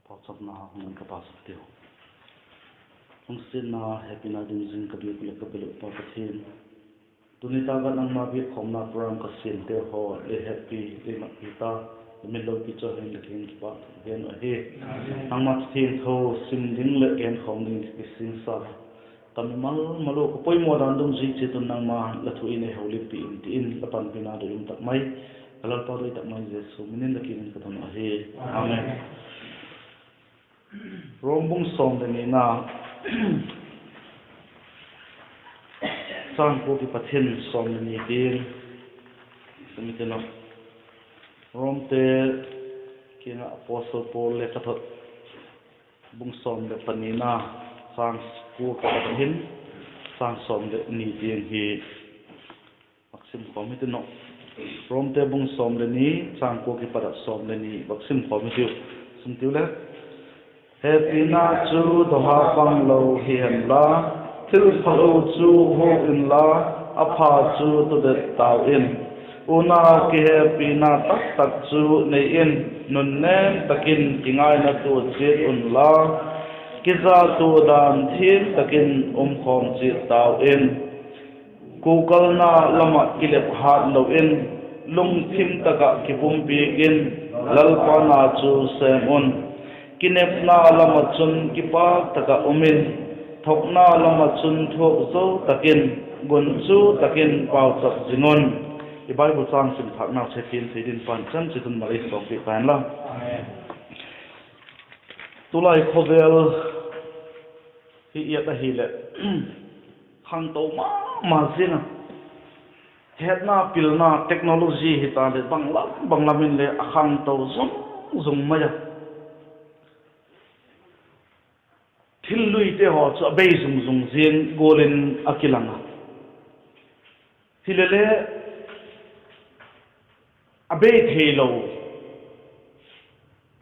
Pausapna hang kapasaktiyo. Ang sinna happy na din zin kabilo papathin. Tunitaga ng mabit komna program kasinte ho le happy le makita milo kicho hen le hin pa gen ahe. Ang mathin tho simding le gen khomding kisin sa. Tamimal malo ko poi mo random ji chitun nang ma lathu ine holi pi in lapan pina do yum tak mai kalal pa do tak mai jesu minin lakin ka don ahe. Amen. Rombong som de na sang ko ki pathin som ni tin sumitena romte kina apostle Paul le kathot bung som de panina sang ko pathin sang som de ni tin hi maksim komiteno romte bung som de ni sang ko ki padat som de ni maksim komitiu sumtiu le happy na chu doha pang lo hian la til phalo chu ho in la apha chu to de tau in una ki happy na tak chu nei in nun ne takin kingai na tu che un la kiza tu dan thin takin khom chi tau in kukal na lama kilep hat lo in lung thim taka kipum pi in lalpa na chu sem un kinep na lama chun kipa taka umin thok na lama chun thok zo takin gun chu takin pau chak jingon i bible chang sim thak na chetin sidin pan chan chitun mari song pi pan la tulai khovel hi ya ta hi le khang to ma zina hetna pilna technology hi ta le banglamin le akhang to zung ma ya thil lui te ho cha bei zung zin golin akilanga hilele abe thelo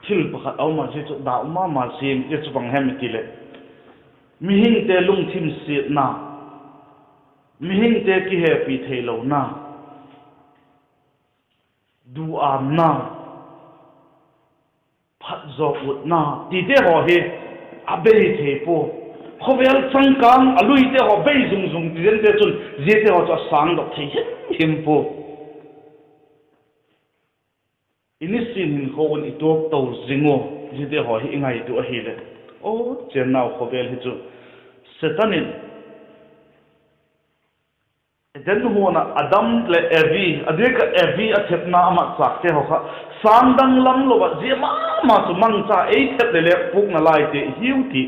thil pakhat au ma je chu da ma sin je chu bang hem kile mihing te lung thim si na mihing te ki he pi thelo na du am na phat zo ut na ti te ho he abe the po khovel changkang alui te ho bei zung den te chun je te ho cha sang dok thei him po inisin hin ko on itok to zingo je te ho hi ngai tu a hi le o chen naw khovel hi chu setanin den hona adam le evi adeka evi athepna ama chak te ho kha sandang lam lo ba je ma chu mang cha ei thet le puk na lai te hiu ti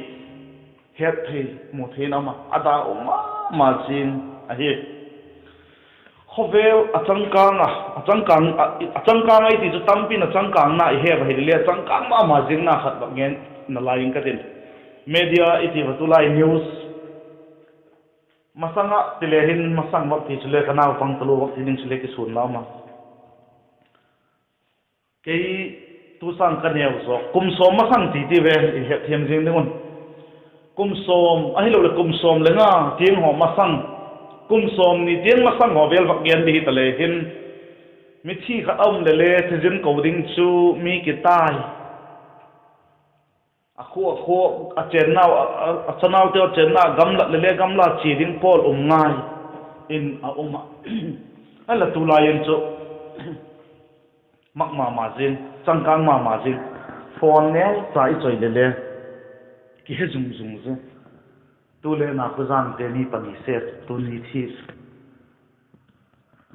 het thei mo the na ma ada ma sin a hi khovel achangkang ai ti chu tampi na changkang na he ba hi le changkang ma jing na khat ba ngen na lai ka tin media iti ba tu lai news masanga tilehin masang wak ti chule kana pang talo wak tin chule ki sun lama kei tu sang kaneu zo kum som masang ti ti ve he them jing ningon kum som a hi lo le kum som le nga tieng ho masang kum som ni tieng masang ho vel wak gen di tale hin mi thi kha om le le thjin ko ding chu mi ki tai akhu a chennaw a chanaw te chenna gamla le gamla chi ding pol ngai in a uma ala tu la yen chu mak ma jin changkang ma jin phone ne sai choi le ki he zum ze tu le na ku zan te ni pani se tu ni thi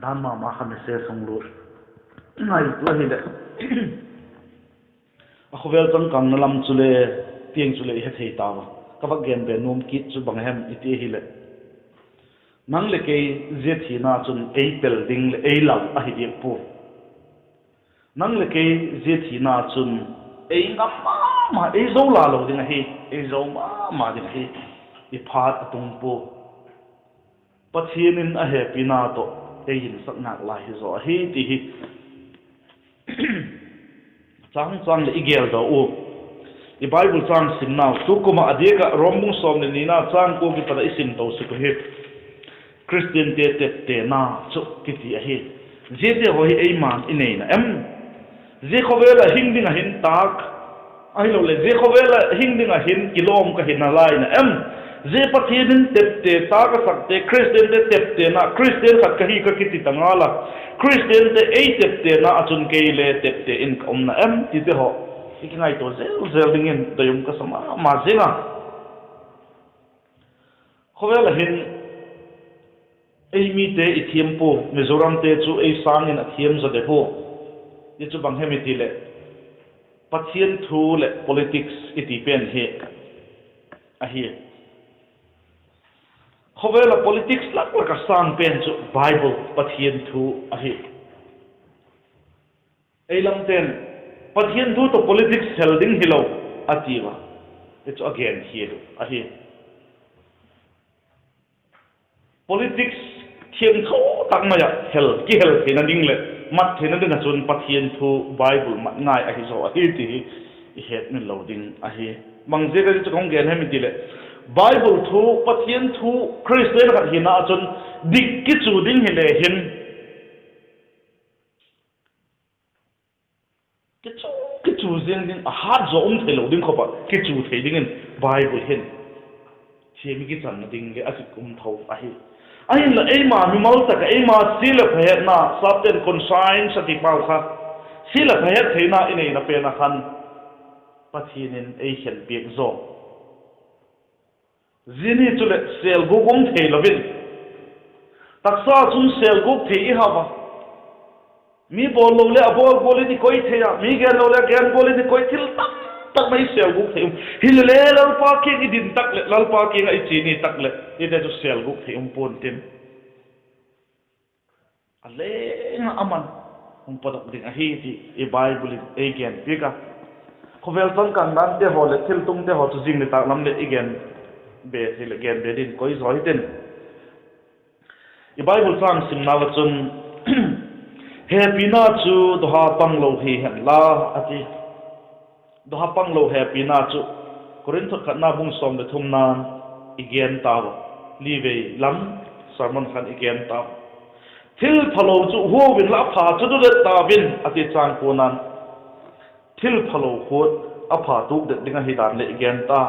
dan ma khan se song lu ngai tu hi le akhuvel changkang na lam chule tieng chule he thei tawa ka ba gen be nom kit chu bang hem iti hi le nang le ke je thi na chun ei building le ei law a hi dik pu nang le ke je thi na chun ei ngam ma ei zo la lo ding hi ei zo ma ding hi I phat atung pu pathianin a happy na to ei hin sak nak lai hi zo hi ti hi chang le igel do u I bible chang sim now tu kuma adeka rombung som ni na chang ko ki pada isim to su ko he christian te na chu ki ti a he je te ho hi ei man inei na em je khowela hing ding a hin tak ai lo le je khowela hing dinga hin kilom ka hin alai na em je pathianin tepte ta ka sakte Christian te tepte na Christian khat ka hi ka kiti tangala Christian te ei tepte na achun ke le tepte in kom na em ti te ho ikingai to zel dingin dayum ka sama ma zinga khowela hin ei mi te ithiam po Mizoram te chu ei sangin athiam za de ho ni chu bang hemi ti le Pathian thu le politics iti pen he a hi khowela politics lak ka sang pen chu Bible Pathian thu a hi ei lam ten Pathian thu to politics helding hilo atiwa it's again here a hi politics thiam tho tak ma ya hel ki hel thina ding le mat thina ding chun Pathian thu Bible mat ngai a hi zo a hi ti I het min loading a hi mang je ga chu kong gen hemi ti le Bible thu Pathian thu Christian khat hina chun dik ki chu ding hi le hin ki chu zeng ding a hat zo thelo ding khopa ki chu thei ding in Bible hin chemi ki chan ding le asik thau a hi ai la ei ma mi mal ta ka ei ma sila phe na sabten conscience ati pau kha sila phe theina inei na pe na khan Pathianin ei hel biak zo zini chule sel gu gom thei lovin taksa chun sel gu thei I hawa mi bol lo le abol bol ni koi theya mi gen lo le gen bol ni koi thil tak mai sel gu thei hil le lal pa ki ni din tak le lal pa ki ngai chi ni tak le ide chu sel gu thei pon tin ale nga aman padak ding a hi ti e Bible e gen pika khovel ton kan dan te ho le thil tum te ho chu jing ni tak lam le igen be thil gen be din koi zoi ten e Bible sang sim na chun happy na chu do ha pang lo hi han la ati do ha pang lo happy na chu korin thot khat na bung som le thum na igen ta li ve lam sermon khan igen ta thil phalo chu ho win la pha chu du ta win ati chang ko nan thil phalo khot a pha tu de dinga hi dan le igen ta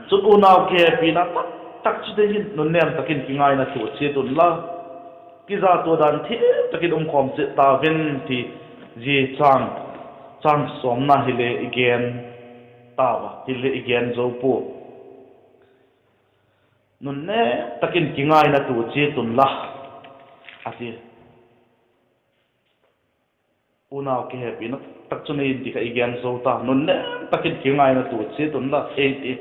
chu u naw ke pi na tak chu de hin non nem takin kingai na chu che tun la ki za to dan thi takin khom che ta win ti ji chang som na hi le igen ta wa hi le igen zo pu non ne takin kingai na tu che tun la ati unaw ke happy na tak chu nei di ka igen zo ta non ne takin kingai na tu che tun la e ti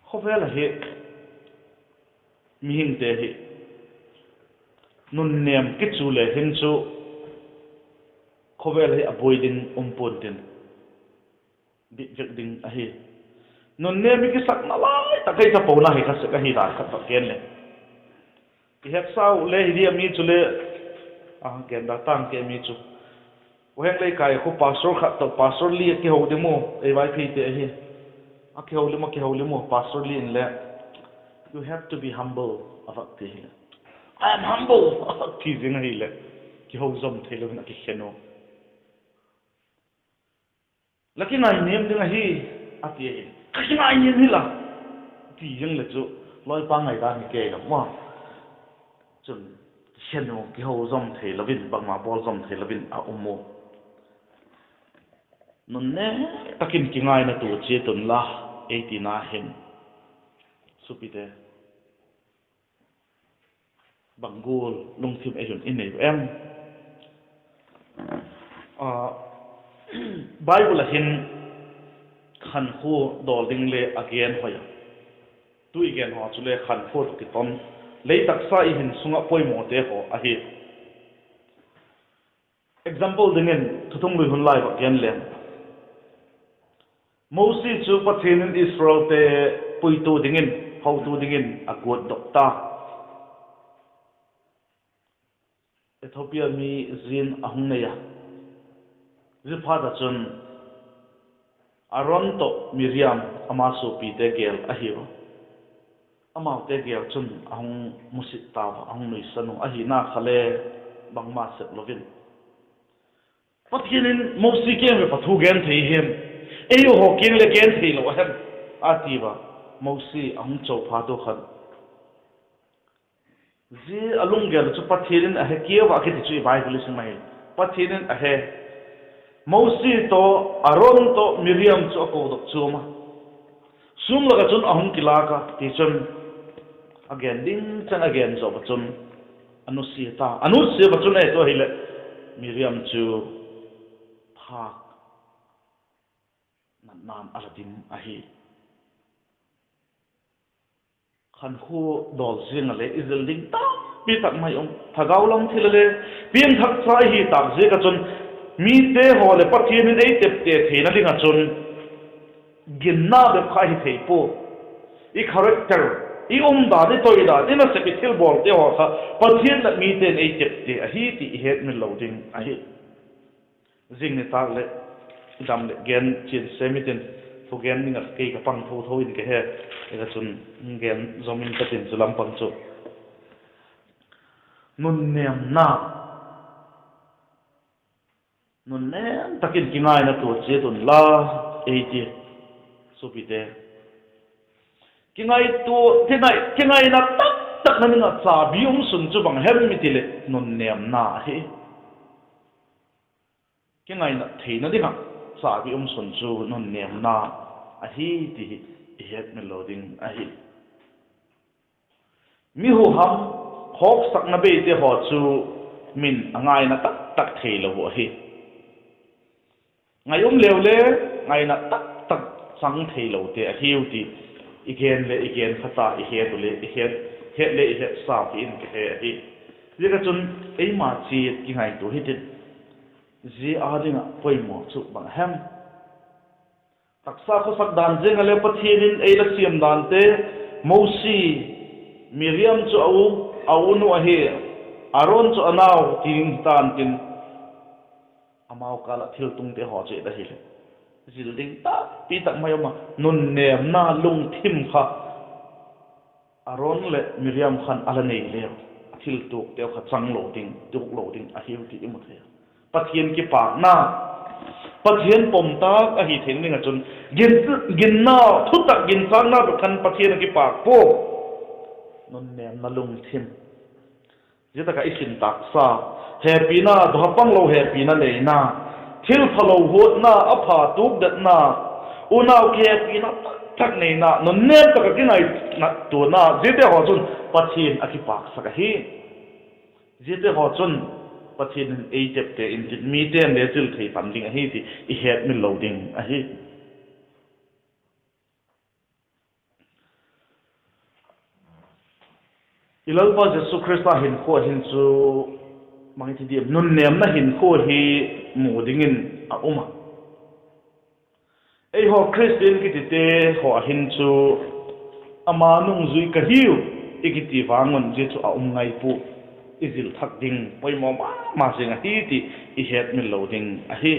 khowela he mi hing te hi nun nem ki chu le hin chu khowela he avoiding pon tin bi jek ding a hi nun nem ki sak na lai ta kai ta po na hi kha se ka hi ra kha ta ken le ki hek sau le hi mi chu le a ken da tang ke mi chu o hek le kai khu pastor kha to pastor li ki ho de mo e vai phi te hi a ki ho le mo pastor li in le you have to be humble avak te hi I am humble ki jing hi le ki ho zom the lo na ki kheno laki ngai nem ding hi ati hi ki ngai nem hi la ti jing le chu loi pa ngai da ni ke lo ma chun kheno ki ho zom the lo vin bang ma bol zom the lo vin a umo nun ne takin ki ngai na tu che tun la 89 hin supite bangul lungthim ehun inei em Bible hin khan khu dol ding le again hoya tu igen ho chule khan khu ki ton le tak sa I hin sunga poi mo te ho a hi example dingen thuthum lui hun lai ba gen len Mosi chu Pathianin Israel te pui tu dingin how tu dingin a god dokta Ethiopia mi zin ahung ne ya zipa da chun Aaron to Miriam ama so pi te gel ahiwa ama te gel chun ahung musita ahung noi sanu ahi na khale bangma set lovin Pathianin mosi kem le pathu gen thei hem eyo ho king le gen thei lo hem atiba mosi ang chau pha do khan ji alung gel chu pathianin a he kia wa khiti chu bible sing mai pathianin a he mosi to aron to miriam chu ko dok chuma sum laga chun ahum kilaka ti chun again ding chan again zo chun anusi bachun e to hile miriam chu phak nam aladim ahi khan khu dol jing ale izil ding ta pi tak mai ong thagau lam thilale pin thak sai hi tak je ka chun mi te ho le pathianin ei tep te theina dinga chun ginna be khai thei po I character I da ni toi da ina se thil bol te ho kha pathian la mi ten ei tep te a hi ti het min loading a hi jing ni tak le dam le gen chin semiten fu gen ni ngat ke ka pang tho tho in ke he ka chun gen zomin ka tin chulam pang chu nun nem takin kingai na tu che tun la ei ti supite kingai na tak na nga sa bium sun chu bang hem mitile nun nem na he kingai na theina dinga sa bium sun chu nun nem na a hi ti het meloding a hi mi hu ham khok sak na be te ho chu min angai na tak thei lo ho hi ngai lewle ngai na tak sang thei lo te a hiu ti igen khata het le sa fi in ke hi ye ka chun ei ma chi ki ngai tu hi tin ji a dinga poi mo chu bang hem taksa ko sak dan jeng ale pathianin ei la siam dan te mosi miriam chu au nu a he aron chu anau ting tan tin amau kala thil tung te ho che da hi le zil ding ta pi tak mai ma nun nem na lung thim kha aron le miriam khan ala nei le thil tu te kha chang lo ding tuk lo ding a hiu ti mu the pathian ki pa na pathian pom ta a hi theng ninga chun gin na thu tak gin sang na khan pathian ki pa po nun nem na lung thim jeta ka isin tak sa happy na dhapang lo happy na le na thil phalo hot na apha tuk dat na unaw ke happy na tak nei na no ne ta ka kinai na tu na jete ho chun pathin akipak saka hi jete ho chun pathin ei tep te in mi te ne chil thei pam ding a hi ti I het min loading a hi ilalpa jesu christa hin kho hin chu mangi ti di nun nem na hin kho hi mu dingin a uma ei ho christian ki te ho hin chu ama nung zui ka hiu ikiti wangon je chu a ngai pu izil thak ding poi mo ma singa hi ti I het min loading a hi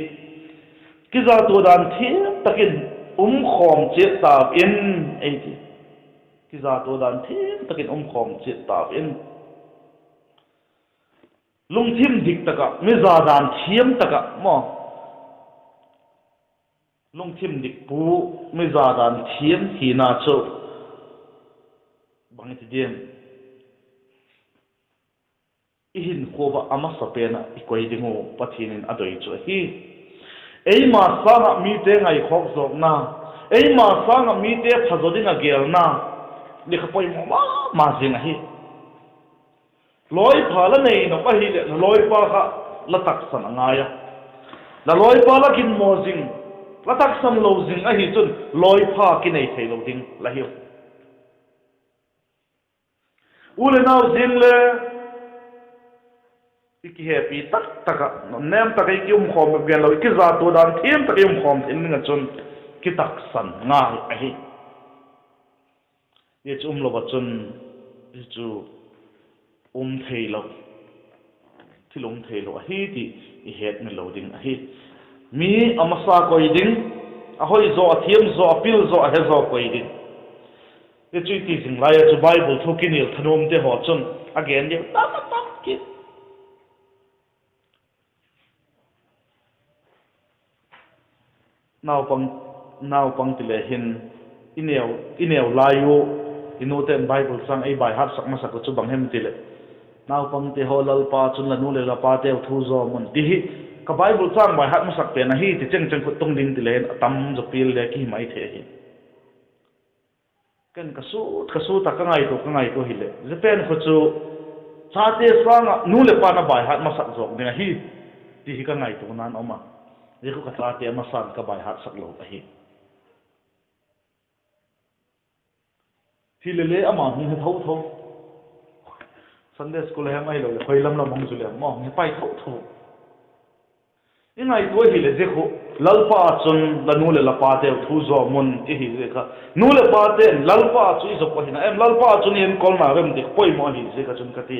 kiza to dan thi takin khom che ta in ei ti kiza to dan thi takin khom che ta in lungthim dik taka miza dan thiam taka mo lungthim dik pu miza dan thiam hi na chu bang ti dem ihin khoba ama sapena ikoi dingo pathinin adoi chu hi ei ma sanga mi te ngai khok zok na ei ma sanga mi te phazodinga gel na likhapoi ma jing hi loi phala nei no pa hi le loi pa kha la tak san angaya la loi pa la kin mo jing la tak sam lo jing a hi chun loi pha ki nei thei lo ding la hi ule nau jing le ki happy tak no nem tak ki khom gen lo ki za to dan thim tak khom in nga chun ki tak san nga a hi ye chum lo ba chun chu thei lo thilung thei lo hi ti I het min loading a hi mi amasa koi ding a hoi zo athiam zo apil zo a he zo koi ding ye chui ti sing lai chu bible thukinil thanom te ho chun again ye ta ki nào pang tile hin ineo layo inoten bible sang ai bai hat sak masak chu bang hem tile nào pang te holal pa chun la nu le la pa te thu zo mun ti hi ka bible sang bai hat masak pe na hi ti cheng cheng khut tung ding tile tam zo pil le ki mai the hi ken kasu ta ka ngai to hi le japan khu chu cha te sang nu le pa na bai hat masak zo ne hi ti hi ka ngai to nan oma ye khu ka cha te ma san ka bai hat sak lo a hi le ama hi thau Sunday school hem ai lo le khoi lam mong chu le mo ni pai thau ingai to hi le je khu lalpa chun la nu le la pa te thu zo mun ti hi je kha nu le pa te lalpa chu zo ko hina em lalpa chun yen kol na rem dik poi mo hi je ka chun ka ti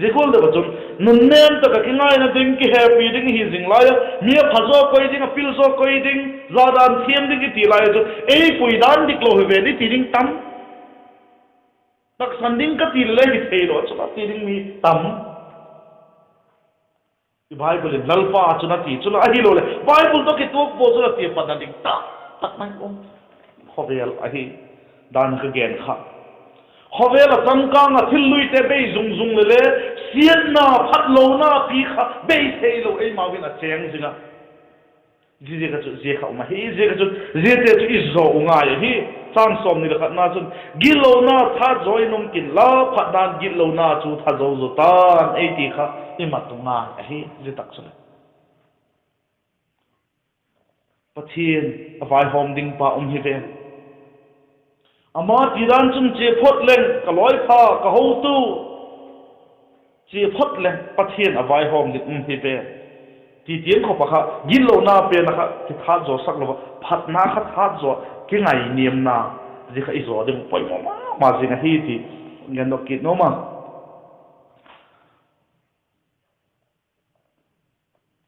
je kol de chun nun nem ta ka kingai na ding ki happy ding hi jing la ya mi phazo koi ding pil zo koi ding zadan thiam ding ki ti la ya chu ei pui dan dik lo ve di ti ding tam tak sanding ka ti le hi thei lo chu ti ding mi tam Bible in lalpa chuna ti chuna ahi lo le Bible to ki tu po chuna ti pa ding ta tak mai om hovel ahi dan ka gen kha hovel tangka nga thil lui te be zung zung le sian na phat lo na pi kha be thei lo ei ma win a cheng jinga ji ka chu je kha ma hi je ka chu je te chu is zo unga ya hi chang som ni ka na chun gilo na tha joi nom kin la phat dan gilo na chu tha zo zo tan ei ti kha imatunga hi je tak chule pathian avai hom ding pa hi ve ama tiran chum che phot leng ka loi pha ka ho tu che phot leng pathian avai hom ding hi ve ti tien kho pa kha gilo na pe na kha ti tha zo sak lo phat na kha tha zo ki ngai niam na je kha izo de poi ma jinga hi ti ngen no ki no ma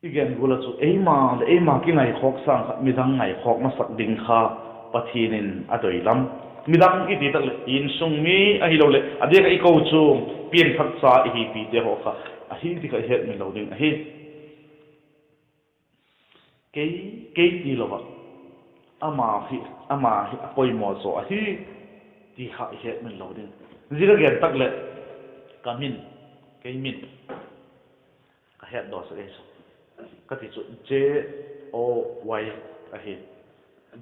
igen gula chu eima ki ngai khok sang midang ngai khok na sak ding kha pathinin adoi lam midang ki ti tak in sung mi a hi lo le ade ka I ko chu pien khat sa hi pi te ho kha a hi ti ka het mi lo ding a hi ke ti lo ba ama hi apoi mo so a hi ti kha het mi lo ding zira gen tak le kamin ke min ka het do sa eso kati chu JOY ahi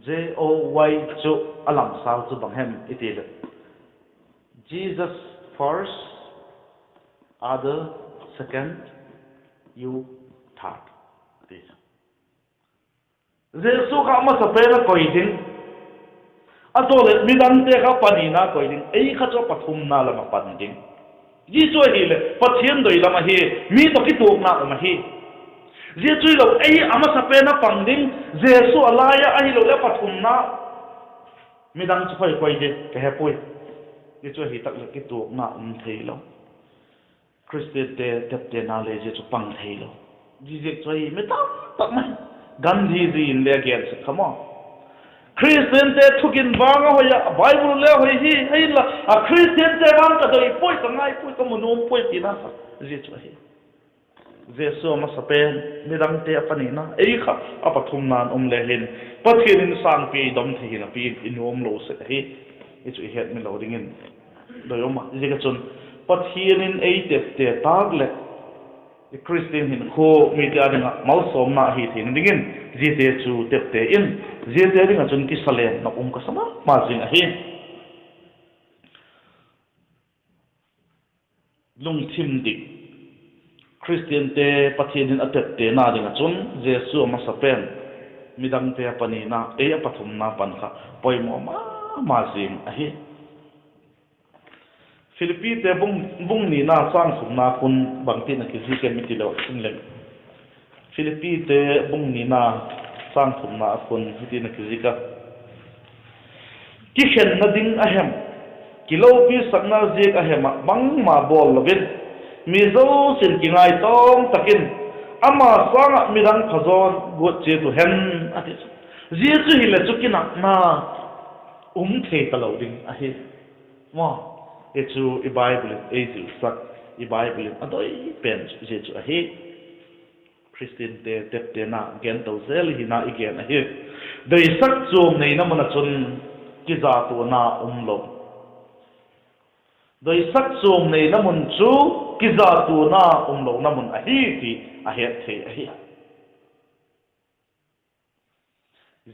JOY chu alam sao chu bang hem itil Jesus first, other second, you third this Jesu ka ma sa pela koi ding atole midang te ka panina koi ding ei kha chu pathum na lama pan ding ji chu hi le pathian doi lama hi mi to ki tuk na ma hi je chui lo ei ama sape na pangding jesu alaya ahi lo le pathum na midang choi koi de ke he pui je chui hi tak le ki tu na thei lo Christian te TEPTENA le je chu pang thei lo ji je chui me tak mai Gandhi ji in le gen se come on Christian te thukin banga hoya Bible le hoi hi hei la a Christian te bang ka doi poi ka ngai poi ka munum poi ti na je chui Jesu ma sapen midang te apanina ei kha apathum nan le hin pathian sang pi dom thi na pi inom lo se hi ichu het mi lo ding in doyoma jega chun pathian in ei te tag le Christian hin kho mi ta dinga mal som na hi thin ding in ji te chu te in ji te dinga chun ki salen na ka sama ma jing a hi lung thim dik Christian te pathianin TEPTENA dinga chun Jesu ma sapen midang te panina e apathum na pan kha poimo ma jing a hi Philippi te bung ni na sang sum na kun bangti na ki ke mitilo inlem Philippi te bung ni na sang sum na kun hiti na ki ka ki khen na ding a hem kilo pi sakna jek a hem bang ma bol lovin mizo sin kingai tong takin ama sanga midang khazon go che tu hen ati ji chu hi le chukina na the taloding a hi mo e chu I Bible e chu sak I Bible adoi pen je chu a hi Christian te TEPTENA gen to zel hi na igen a hi dei sak chom nei na mana chun ki za tu na lo dei sak chom nei na mun chu ki za tu na lo na mun a hi ti a het the a hi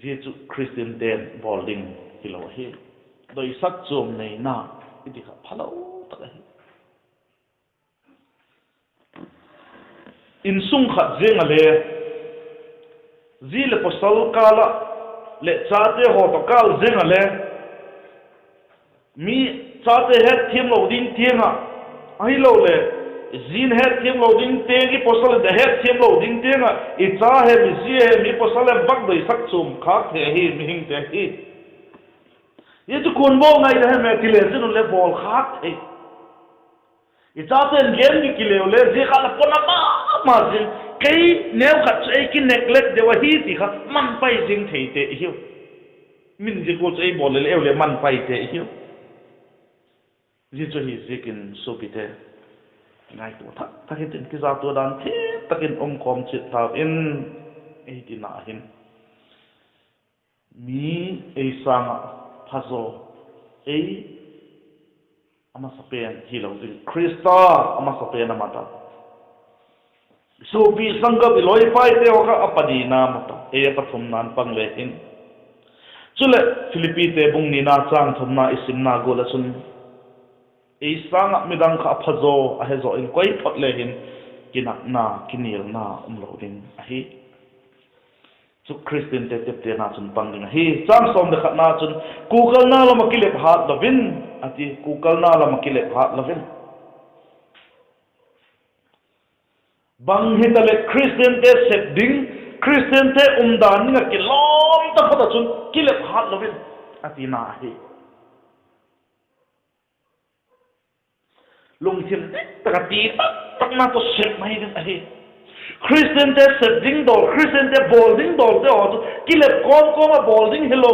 Jesu Christian den bolding kilo hi dei sak chom nei na idi kha phalo ta hi in sung khat zenga le zile posal kala le chate ho to kal zenga le mi chate het thim lo ding tianga ai lo le zin het thim lo ding te gi posal de het thim lo ding tianga I cha he mi zi he mi posal bak dei sak chum kha the hi mi hing te hi ye tu kon bo ngai de me ti le zin le bol kha the I cha ten gen gi ki le le zi khala pona ma zin cái nếu khát ấy cái neglect để vào hít thì khát man phải dính thấy thế hiểu mình chỉ có ấy bỏ lên eo lên man phải thế hiểu chỉ cho hít gì cái số bị thế ngay tuổi thắt thắt cái cái giá tuổi đàn thế thắt cái ông com chết thao in ấy thì nã hin mi ấy sang puzzle ấy ama sapen hilau di Krista ama sapen amata so bi sangga bi loi pai te oka apadi na mata e pathum nan pang le in chule Philippi te bung ni na chang thum na isim na gola sun e sanga midang kha phazo a he zo in koi phot le hin kinak na kinil na lo ding a hi chu Christian te TEPTENA chun pang ding hi chang som de khat na chun Google na lama kilep hat lovin ati Google na lama kilep hat lovin bang hitale Christian te set ding Christian te dan ni ki lom ta phata chun kilep hat lovin ati na hi lung thim ta ti tak na to set mai din a hi Christian te set ding dol Christian te bolding dol te o kilep kom a bolding hello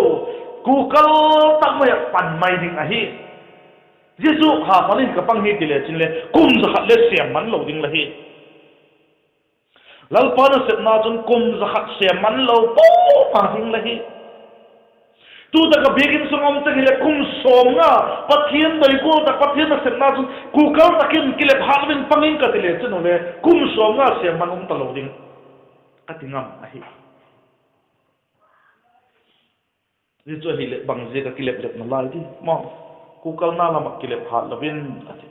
Google tak mai pan mai ding a hi Jesu ha panin ka pang hi tile chinle kum za khat le siam man lo ding la hi lalpana set na chun kum za khat siam man lo po ma ding la hi tu da ka begin sungam te le kum som nga pathian dai ko ta pathian na set na chun Google takin kilep halwin pangin ka tile chun le kum som nga siam man ta lo ding atingam a hi Jesu hi le bang je ka kilep lep na lai di mo Google na lama kilep hat lovin ati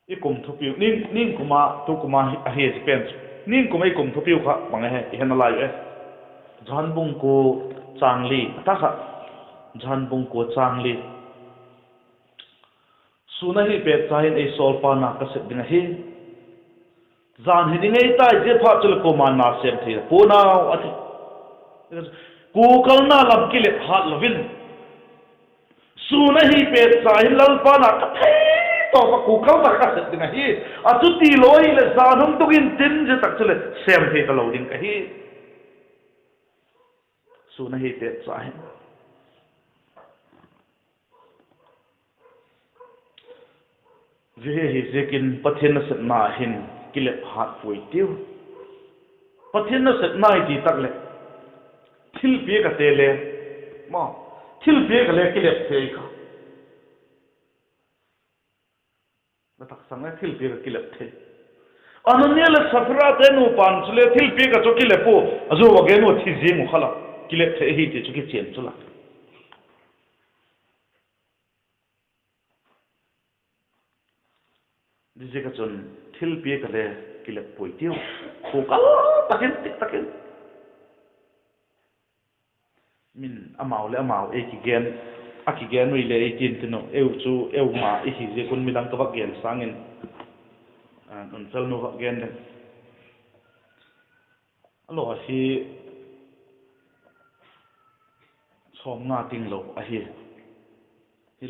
ikum thupiu ning kuma tu kuma a he spends ning kuma ikum thupiu kha bang he hen la yu jan bung ko changli ta kha jan bung ko changli suna hi pe chain ei sol pa na ka set ding hi zan hi ding ei tai je pha chul ko man na sem thi pu na ati Google na lam kilep hat lovin suna hi pe chain lal pa na ka the to ka Google ta ka set ding hi a chu ti loi le zanum tukin tin je tak chule sem thi ka lo ding ka hi suna hi pe chain ve hi zekin pathian set na hin kilep hat pui tiu pathian set na ti tak le thil pe ka te le ma thil pe ka le kilep the ka na tak sang thil pe ka kilep the ananya le safra te nu pan chule thil pe ka choki le po azu wa ge no thi ji mu khala kilep the hi ti choki chen chula dije ka chon thil pe ka le kilep poi tiu ko ka takin tik takin min amau le amau e ki gen akigen wi le tin tino eu chu eu ma i hi je kun milang ka gen sangin an sel no gen den alo hi som nga ting lo a hi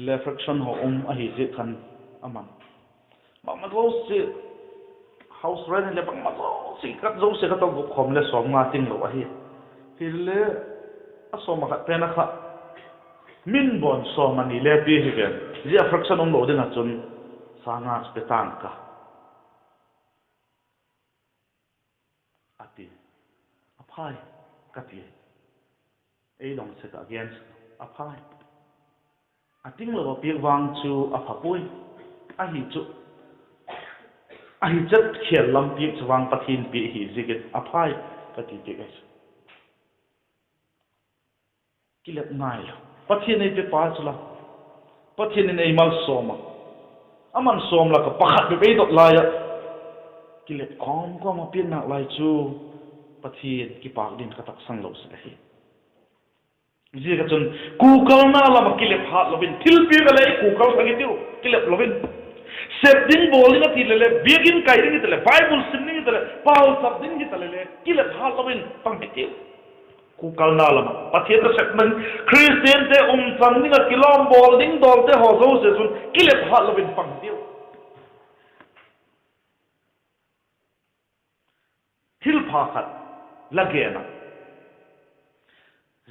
le fraction ho a hi je khan aman ma lo se house rent le bang ma lo si kat zo se ka to khom le som nga ting lo a hi le asoma khat pena kha min bon so mani le bi hi gen ji fraction om lo ding a chun sanga spetan ka ati aphai kati ei dong se ka against aphai ating lo piak wang chu aphapui a hi chu a hi chat khial lam piak chawang pathin pi hi zikit aphai kati te guys kilep ngai pathin ei pe pa chula pathin ei mal soma aman som la ka pakhat be dot la ya kilep khom ko ma pin nak lai chu pathin ki pak din ka tak sang lo se hi ji ka chun ku kal na la ma kilep hat lovin thil pi ga lai ku kal sangi tiu kilep lovin sep din bol na ti le begin kai din ti le bible sin ni ti le paul sab din ti le kilep hat lovin pang tiu ku kal na la ma pathin ta sep man christian te sang ni ga kilom bol ding dol te ho zo se sun kilep hat lovin pang tiu thil pha khat lagena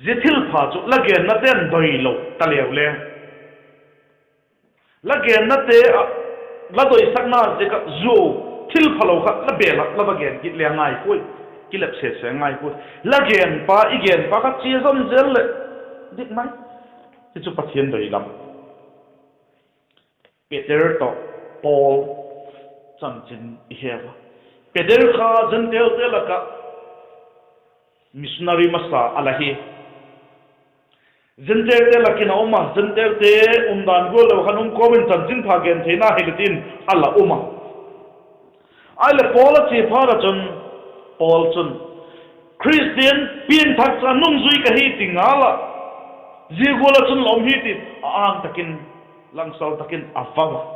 zithil pha chu lagen na ten doi lo talew le lagen na te la doi sakna je ka zo thil phalo khat la bela la bagen git le ngai pui kilap se ngai pui lagen pa igen pa ka chi zon zel le dik mai ti chu pathian doi lam Peter to Paul chang chin iheva Peter kha zantel te laka missionary masa alahi zantel te lakina oma zantel te umdan go lo khanum komen chanjin phagen theina helitin ala uma aile Paul chi phara chun Paul chun Christian pin thak cha nung zui ka hi tingala jigola chun lom hi ti ang takin langsal takin afawa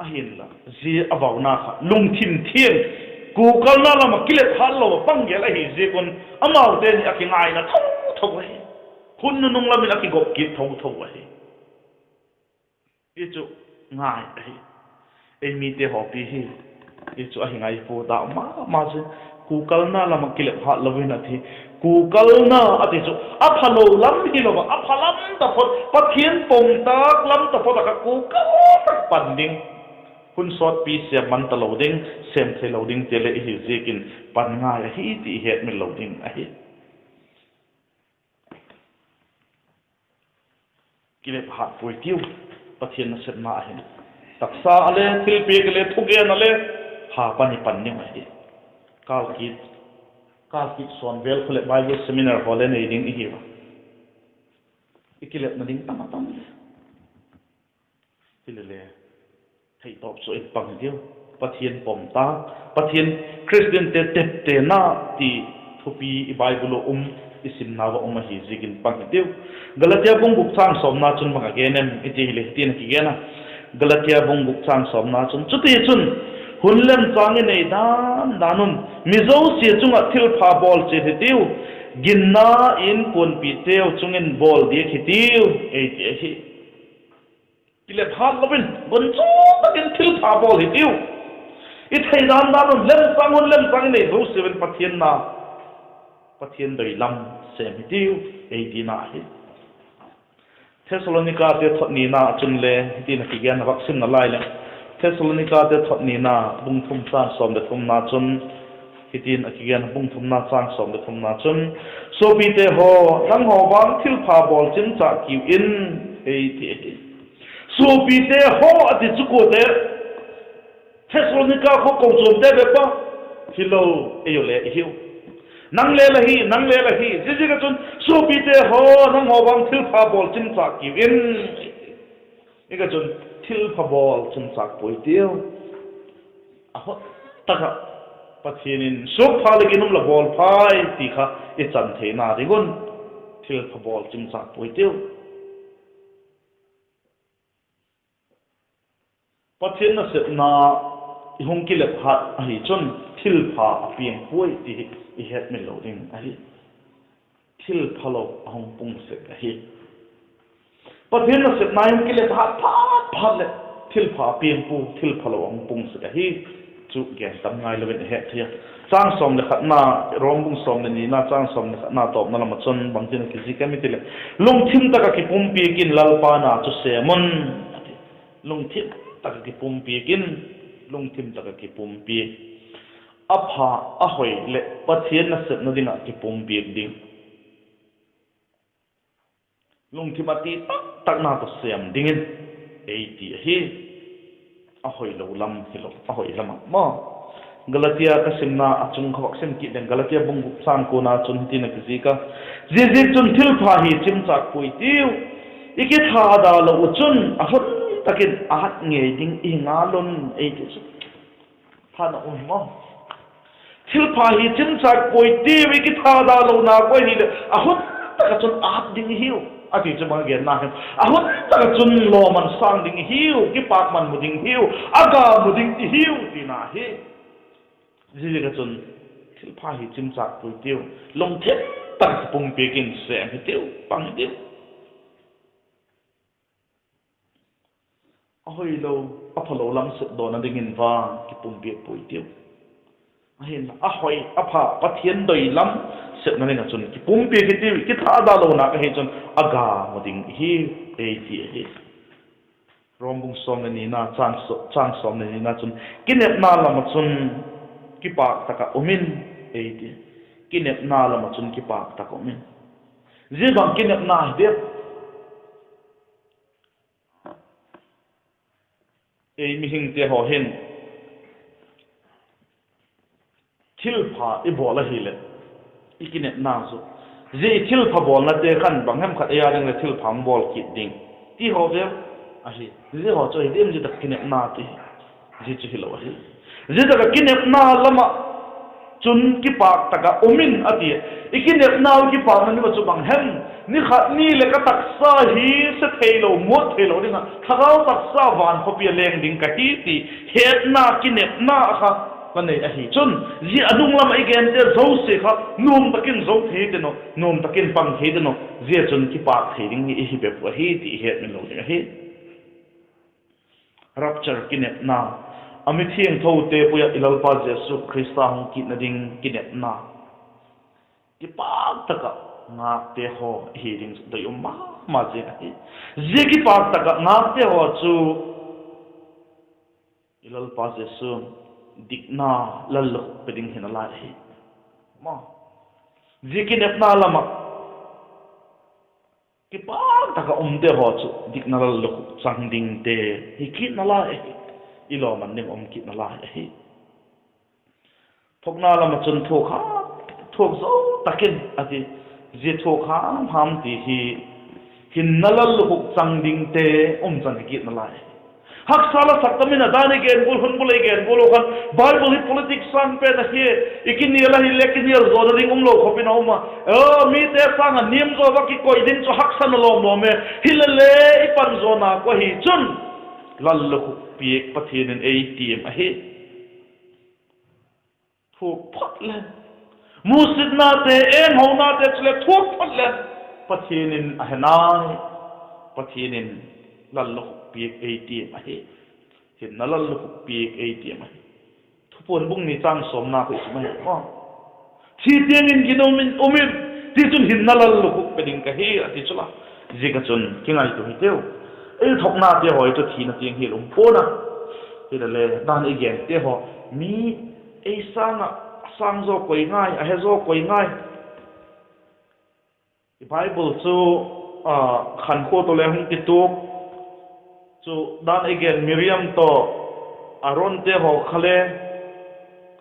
ahin la zi avawna kha lungthim thien ku kalna lama kilet hallo panggel hi zi kon amau ten akingai na tho hi hun nung la min akigop ki tho hi ichu ngai hi emi te hopi hi ichu ahingai pu da ma se ku kalna lama kilet hallo na thi ku kalna ati chu aphalo lam hi lo ba aphalam ta phot pathian pong tak lam ta phot ka ku ka panding hun sort pi se man ta loading sem the loading tele hi zikin pan nga hi ti het mi loading a hi kile phat poi tiu pathian na set ma hin taksa ale thil pe kele thugen ale ha pani pan ni ma hi kal ki son vel khole bible seminar hole nei ding hi wa ikile na ding tam le thầy tọp số ít bằng tiêu Pathian bom ta Pathian Christian te TEPTENA ti thupi Bible isim nawa hi zigin bằng tiêu Galatia bung buk sang som na chun mga genem iti le tin ki gena Galatia bung buk sang som na chun chuti chun hunlem changi nei dan danun mizo si chunga thil pha bol che thitiu ginna in kon pi teu chungin bol di thitiu ei hi kile phat lovin boncho takin thil pha bol hi tiu I thei dan lem sang nei ro seven pathian doi lam sem hi tiu ei dina hi Thessalonica te thotni na chun le tin ki gen vaccine na lai le Thessalonica te thotni na bung thum san som de thum na chun hitin akigen bung thum na chang som de thum na chun so pi te ho lang ho wang thil pha bol chin cha ki in ei ti so pi te ho ati chuko te Thessalonica ko ko chom te be pa hilo eyole hiu nang le la hi ji ga chun so pi te ho nang ho wang thil pha bol chin cha ki in e ga chun thil pha bol chin cha poi tiu a ho ta ka pathianin sok pha le ginum la bol phai ti kha e chan the na ri gon thil pha bol chin cha poi tiu pathian na set na ihung ki le pha hi chun thil pha apiang poi ti I het me loading ahi thil phalo ahong pung se ahi pathian na set na ihung ki le pha le thil pha apiang pu thil phalo ahong pung se ahi chu gen tam ngai le ben het thia chang som le khat na rom bung som le ni na chang som le khat na top na lam chon bang tin ki ji kami tile lung thim ta ka ki pum pi kin lal pa na chu se mon lung thim ta ka ki pum pi kin lung thim ta ka ki pum pi apha ahoi le pathian na sep na dinga ki pum biak ding lung thimati tak na to siam dingin ei ti hi ahoi lo lam hilo ahoi lama ma Galatia ka simna achung khawak sim ki den Galatia bung san ko na chun ti na ki ka ji chun thil pha hi chim chak pui tiu iki tha da lo chun ahut takin ahat nge ding I ngalon ei ti tha na un mo thil pha hi chim chak pui tiu iki tha da lo na ko hi le ahut taka chun ahat ding hiu ati chuma gen na ahut taka chun lo man sang ding hiu ki pak man muding hiu aga muding ti hiu ti na hi Jadi kacun silpa hi chim chak pui tiu long thep tak pung pekin sem hi tiu pang tiu ahoi lo aphalo lam sut do na dingin wa ki pung pe pui tiu ahin ahoi apha pathian doi lam set na ninga chun ki pung pe ki tiu ki tha da lo na ka hi chun aga moding hi e ti hi rombung som ni na chang som ni na chun kinep na lam chun kipak taka umin eiti kinep na lama chun kipak taka umin zibang kinep na dep ei mihing te ho hin thilpha I bola hile ikinep na so ze thilpha bol na te khan bangham khat ya ding le thilpha bol kit ding ti ho de a hi ze ho choi dem ji tak kinep na ti ji chi hilo hi Zidaka kinep na lama chun ki pak taka umin ati ikinep na ki pak na ni chu bang hem ni khat ni le ka taksa hi se thailo mo thailo dinga thagau taksa van khopi leng ding ka hi ti het na kinep na kha kanei a hi chun ji adung lama igen te zo se kha nom takin zo the de no nom takin pang the de no je chun ki pak the ding ni hi be pu hi ti het min lo ding hi rapture kinep na ami thieng tho te puya ilalpa Jesu Krista hong ki na ding kinep na ki pak taka nga te ho hi ding do yuma ma je hi je ki pak taka nga te ho chu ilalpa Jesu dikna lallo peding hinala hi ma je kinep na lama ki pak taka te ho chu dikna lallo sang ding te hi ki na la hi ilo man ning ki na la hi thokna lama chun thokha thok zo takin ati je thokha ham ti hi hin nalal huk changding te chan ki na la hak sala saktamina dani gen bul hun bulai gen bolo khan bible politics sang pe na hi ikini la hi lekini zo ring lo khopina uma mi te sang nim zo ba ki koi din cho hak san lo mo me hilale ipan zo na ko hi chun lallu piek pathian ATM ahe thuk phatlen musid na te en ho na te chle thuk phatlen pathian ahnai pathian lallu piek ATM ahe hin lallu piek ATM ahe thupon bung ni chang som na ko ismai ko thi tiangin ginomin umin ti chun hin lallu peding ka hi ati chula jiga chun kingai to hiteu ei thokna te hoi to thina tiang hi lum pona le dan igen te ho mi ei sang zo koi ngai a he zo koi ngai Bible chu khan ko to le hung ti tu chu dan igen Miriam to Aaron te ho khale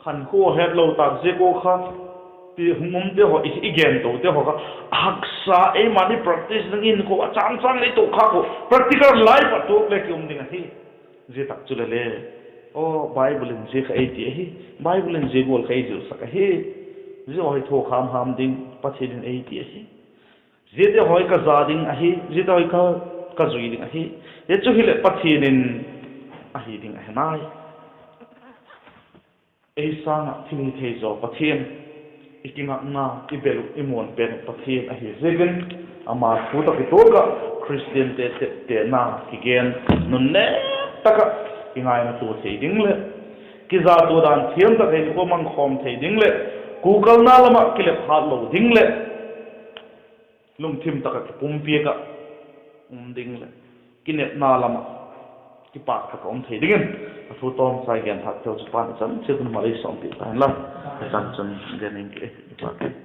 khan ko het lo tak je ko kha ti humum te ho igen to te ho ka aksa e mani practice ngin ko chang le to kha ko practical life to le ki ding hi je tak chu le o Bible in je khai ti hi Bible in je gol khai ju saka hi je hoi tho ham ding pathin ai ti hi je te hoi ka za ding a hi je te hoi ka zui ding a hi ye chu hi le pathin a hi ding a nai ei sana thili thei zo pathin ikinga na ibelu imon pen pathin a hi zegen ama fu ta ki to ga Christian te na kigen nun ne taka ingai na tu thei ding le ki za tu dan thiam ta thei ko mang khom thei ding le Google na lama ki le phat lo ding le lum thim taka ki pum pi ka ding le ki net na lama ki pa ka om thei dingin thu tom sai gen thak theo chu pan chan chil ma le som pi tan la chan chun genin ke pa